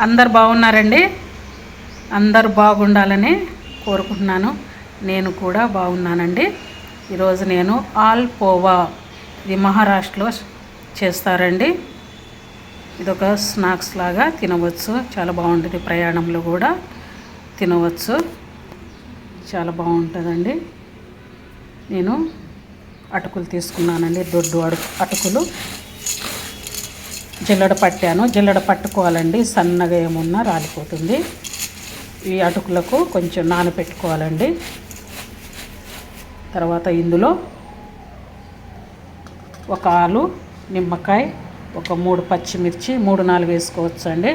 అందరు బాగున్నారండి. అందరు బాగుండాలని కోరుకుంటున్నాను. నేను కూడా బాగున్నానండి. ఈరోజు నేను ఆల్పోవా, ఇది మహారాష్ట్రలో చేస్తారండి. ఇదొక స్నాక్స్ లాగా తినవచ్చు, చాలా బాగుంటుంది. ప్రయాణంలో కూడా తినవచ్చు, చాలా బాగుంటుందండి. నేను అటుకులు తీసుకున్నానండి, దొడ్డు అటుకులు జల్లెడ పట్టాను. జల్లెడ పట్టుకోవాలండి, సన్నగా ఏమున్నా రాలిపోతుంది. ఈ అటుకులకు కొంచెం నానబెట్టుకోవాలండి. తర్వాత ఇందులో ఒక ఆలు, నిమ్మకాయ, ఒక 3 పచ్చిమిర్చి, 3-4 వేసుకోవచ్చు అండి.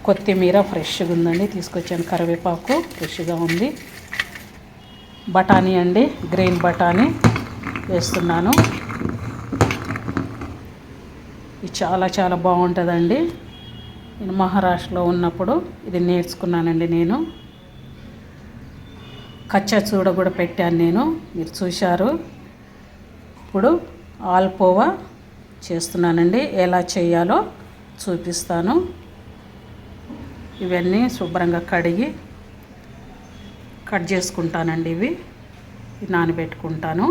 కొత్తిమీర ఫ్రెష్గా ఉందండి, తీసుకొచ్చాను. కరివేపాకు ఫ్రెష్గా ఉంది. బఠానీ అండి, గ్రీన్ బఠానీ వేస్తున్నాను. ఇది చాలా చాలా బాగుంటుందండి. నేను మహారాష్ట్రలో ఉన్నప్పుడు ఇది నేర్చుకున్నానండి. నేను కచ్చా చూడ కూడా పెట్టాను, నేను మీరు చూశారు. ఇప్పుడు ఆల్పోవా చేస్తున్నానండి, ఎలా చేయాలో చూపిస్తాను. ఇవన్నీ శుభ్రంగా కడిగి కట్ చేసుకుంటానండి. ఇవి నానబెట్టుకుంటాను.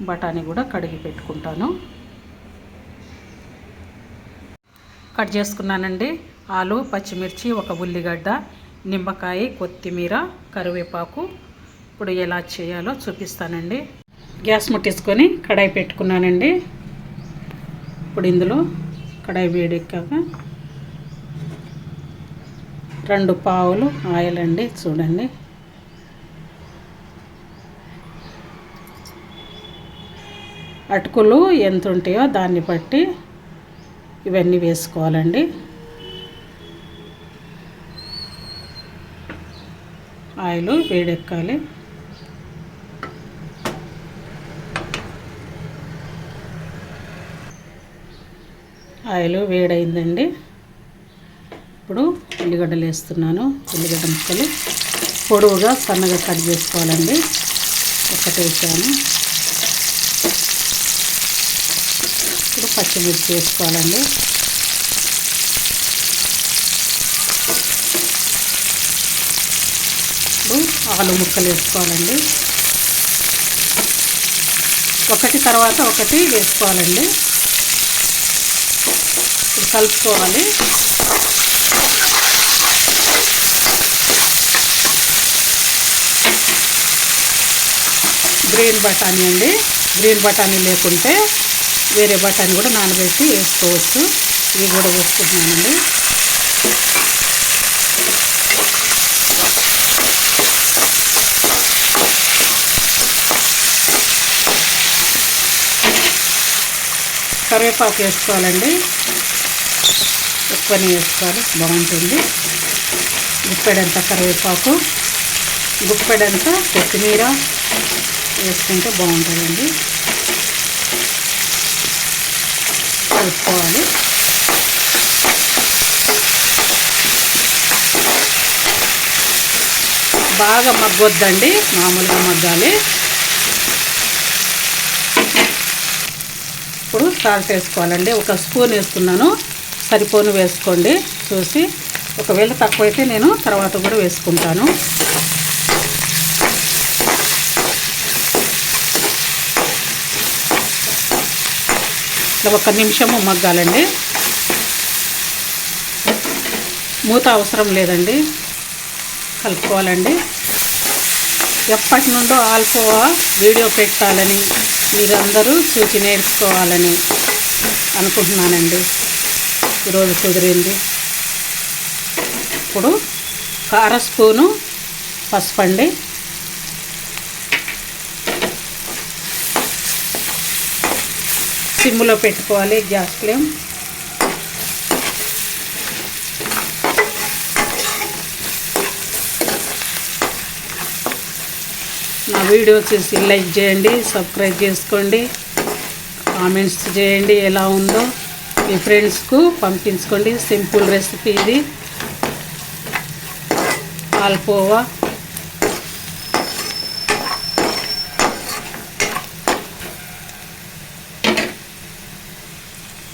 బఠానీ కూడా కడిగి పెట్టుకుంటాను. కట్ చేసుకున్నానండి. ఆలు, పచ్చిమిర్చి, ఒక ఉల్లిగడ్డ, నిమ్మకాయ, కొత్తిమీర, కరివేపాకు. ఇప్పుడు ఎలా చేయాలో చూపిస్తానండి. గ్యాస్ ముట్టించుకొని కడాయి పెట్టుకున్నానండి. ఇప్పుడు ఇందులో కడాయి వేడెక్కాక 2 పావులు ఆయిల్ అండి, చూడండి. అటుకులు ఎంత ఉంటాయో దాన్ని బట్టి ఇవన్నీ వేసుకోవాలండి. ఆయిల్ వేడెక్కాలి. ఆయిల్ వేడైందండి. ఇప్పుడు ఉల్లిగడ్డలు వేస్తున్నాను. ఉల్లిగడ్డ ముక్కలు పొడవుగా సన్నగా కట్ చేసుకోవాలండి. ఒకటి వేసాను. ఇప్పుడు పచ్చిమిర్చి వేసుకోవాలండి. ఇప్పుడు ఆలు ముక్కలు వేసుకోవాలండి. ఒకటి తర్వాత ఒకటి వేసుకోవాలండి. ఇప్పుడు కలుపుకోవాలి. గ్రీన్ బఠానీ అండి. గ్రీన్ బఠానీ లేకుంటే వేరే బఠానీ కూడా నానబెట్టి వేసుకోవచ్చు. ఇవి కూడా వేసుకుంటున్నానండి. కరివేపాకు వేసుకోవాలండి. ఎక్కువనే వేసుకోవాలి, బాగుంటుంది. గుప్పెడంత కరివేపాకు, గుప్పెడంత కొత్తిమీర వేసుకుంటే బాగుంటుందండి. కలుపుకోవాలి. బాగా మగ్గొద్దండి, మామూలుగా మగ్గాలి. ఇప్పుడు సాల్ట్ వేసుకోవాలండి. 1 స్పూన్ వేస్తున్నాను, సరిపోను వేసుకోండి చూసి. ఒకవేళ తక్కువైతే నేను తర్వాత కూడా వేసుకుంటాను. ఇట్లా 1 నిమిషము మగ్గాలండి. మూత అవసరం లేదండి. కలుపుకోవాలండి. ఎప్పటి నుండో ఆల్పోవా వీడియో పెట్టాలని, మీరందరూ చూసి నేర్చుకోవాలని అనుకుంటున్నానండి. ఈరోజు కుదిరింది. ఇప్పుడు 1/2 స్పూను పసుపండి. సిమ్లో పెట్టుకోవాలి గ్యాస్ ఫ్లేమ్. నా వీడియో చూసి లైక్ చేయండి, సబ్స్క్రైబ్ చేసుకోండి, కామెంట్స్ చేయండి. ఎలా ఉందో మీ ఫ్రెండ్స్కు పంపించుకోండి. సింపుల్ రెసిపీ ఇది, ఆల్పోవా.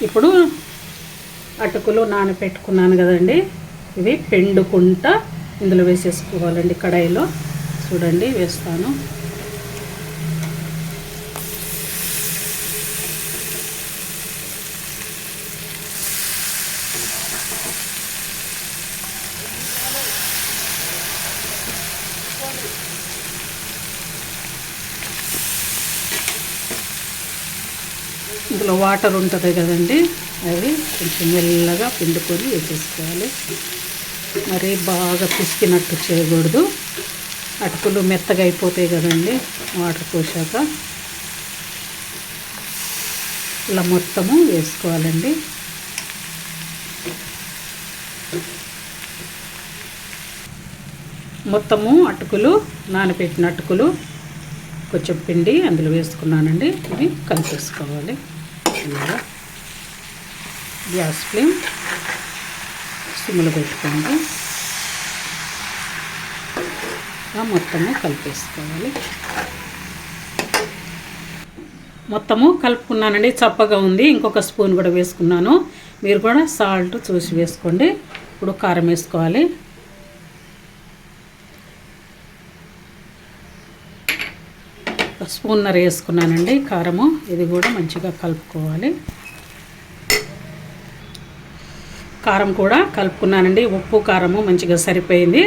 ఇప్పుడు అటుకులు నానబెట్టుకున్నాను కదండి, ఇవి పెండుకుంటా ఇందులో వేసేసుకోవాలండి. కడాయిలో చూడండి వేస్తాను. ఇందులో వాటర్ ఉంటుంది కదండి, అవి కొంచెం మెల్లగా పిండుకొని వేసేసుకోవాలి. మరి బాగా పిసికినట్టు చేయకూడదు, అటుకులు మెత్తగా అయిపోతాయి కదండి వాటర్ పోసాక. ఇలా మొత్తము వేసుకోవాలండి. మొత్తము అటుకులు, నానబెట్టిన అటుకులు కొంచెం పిండి అందులో వేసుకున్నానండి. ఇవి కలిపేసుకోవాలి. ఇలాగా గ్యాస్ ఫ్లేమ్ సిమ్లో పెట్టుకోండి. మొత్తము కలిపేసుకోవాలి. మొత్తము కలుపుకున్నానండి. చప్పగా ఉంది, ఇంకొక స్పూన్ కూడా వేసుకున్నాను. మీరు కూడా సాల్ట్ చూసి వేసుకోండి. ఇప్పుడు కారం వేసుకోవాలి. స్పూన్నర వేసుకున్నానండి కారము. ఇది కూడా మంచిగా కలుపుకోవాలి. కారం కూడా కలుపుకున్నానండి. ఉప్పు కారము మంచిగా సరిపోయింది.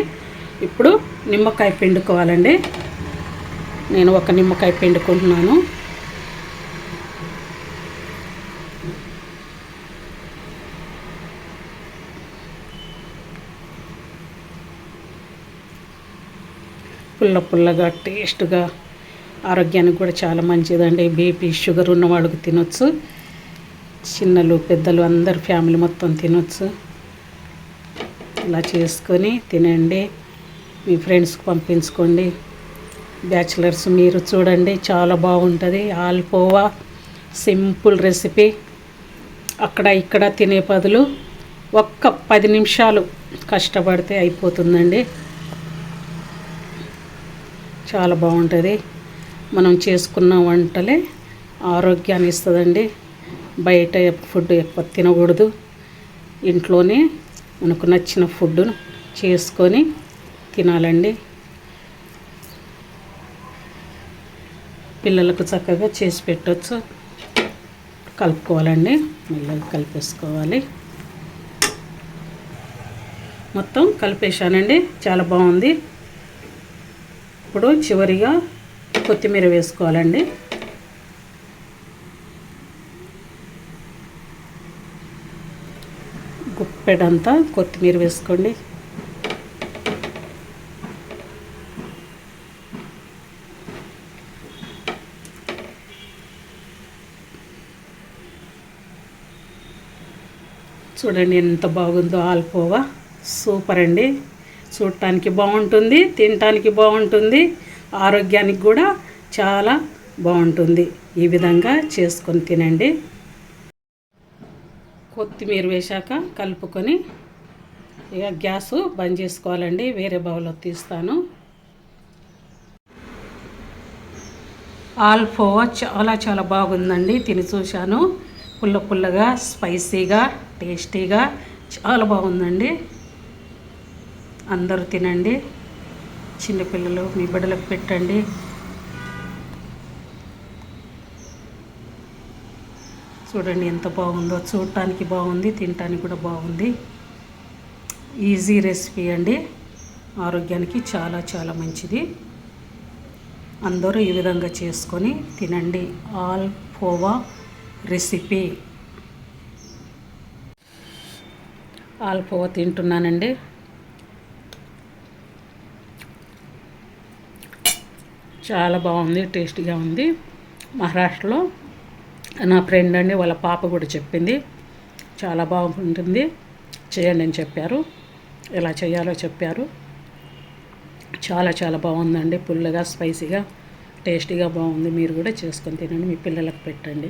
ఇప్పుడు నిమ్మకాయ పిండుకోవాలండి. నేను ఒక నిమ్మకాయ పిండుకుంటున్నాను. పుల్ల పుల్లగా టేస్ట్గా, ఆరోగ్యానికి కూడా చాలా మంచిదండి. బీపీ షుగర్ ఉన్న వాళ్ళకి తినొచ్చు, చిన్నలు పెద్దలు అందరు ఫ్యామిలీ మొత్తం తినొచ్చు. ఇలా చేసుకొని తినండి, మీ ఫ్రెండ్స్కి పంపించుకోండి. బ్యాచిలర్స్ మీరు చూడండి, చాలా బాగుంటుంది. ఆల్పోవా సింపుల్ రెసిపీ. అక్కడ ఇక్కడ తినే బదులు ఒక్క 10 నిమిషాలు కష్టపడితే అయిపోతుందండి. చాలా బాగుంటుంది. మనం చేసుకున్న వంటలే ఆరోగ్యాన్ని ఇస్తుందండి. బయట ఫుడ్ ఎక్కువ తినకూడదు. ఇంట్లోనే మనకు నచ్చిన ఫుడ్ను చేసుకొని తినాలండి. పిల్లలకు చక్కగా చేసి పెట్టవచ్చు. కలుపుకోవాలండి, మెల్లగా కలిపేసుకోవాలి. మొత్తం కలిపేశానండి, చాలా బాగుంది. ఇప్పుడు చివరిగా కొత్తిమీర వేసుకోవాలండి. గుప్పెడంతా కొత్తిమీర వేసుకోండి. చూడండి ఎంత బాగుందో ఆల్పోవా. సూపర్ అండి. చూడటానికి బాగుంటుంది, తినటానికి బాగుంటుంది, ఆరోగ్యానికి కూడా చాలా బాగుంటుంది. ఈ విధంగా చేసుకొని తినండి. కొత్తిమీర వేశాక కలుపుకొని ఇక గ్యాసు బంద్ చేసుకోవాలండి. వేరే బౌల్లో తీస్తాను. ఆల్పోవా చాలా చాలా బాగుందండి. తిని చూశాను. పుల్ల పుల్లగా, స్పైసీగా, టేస్టీగా చాలా బాగుందండి. అందరూ తినండి. చిన్నపిల్లలు మీ బిడ్డలకు పెట్టండి. చూడండి ఎంత బాగుందో. చూడటానికి బాగుంది, తినటానికి కూడా బాగుంది. ఈజీ రెసిపీ అండి. ఆరోగ్యానికి చాలా చాలా మంచిది. అందరూ ఈ విధంగా చేసుకొని తినండి. ఆల్పోవా రెసిపీ. ఆల్పోవా తింటున్నానండి. చాలా బాగుంది, టేస్టీగా ఉంది. మహారాష్ట్రలో నా ఫ్రెండ్ అండి, వాళ్ళ పాప కూడా చెప్పింది చాలా బాగుంటుంది, చేయండి అని చెప్పారు. ఎలా చేయాలో చెప్పారు. చాలా చాలా బాగుందండి. పుల్లగా, స్పైసీగా, టేస్టీగా బాగుంది. మీరు కూడా చేసుకొని తినండి, మీ పిల్లలకు పెట్టండి.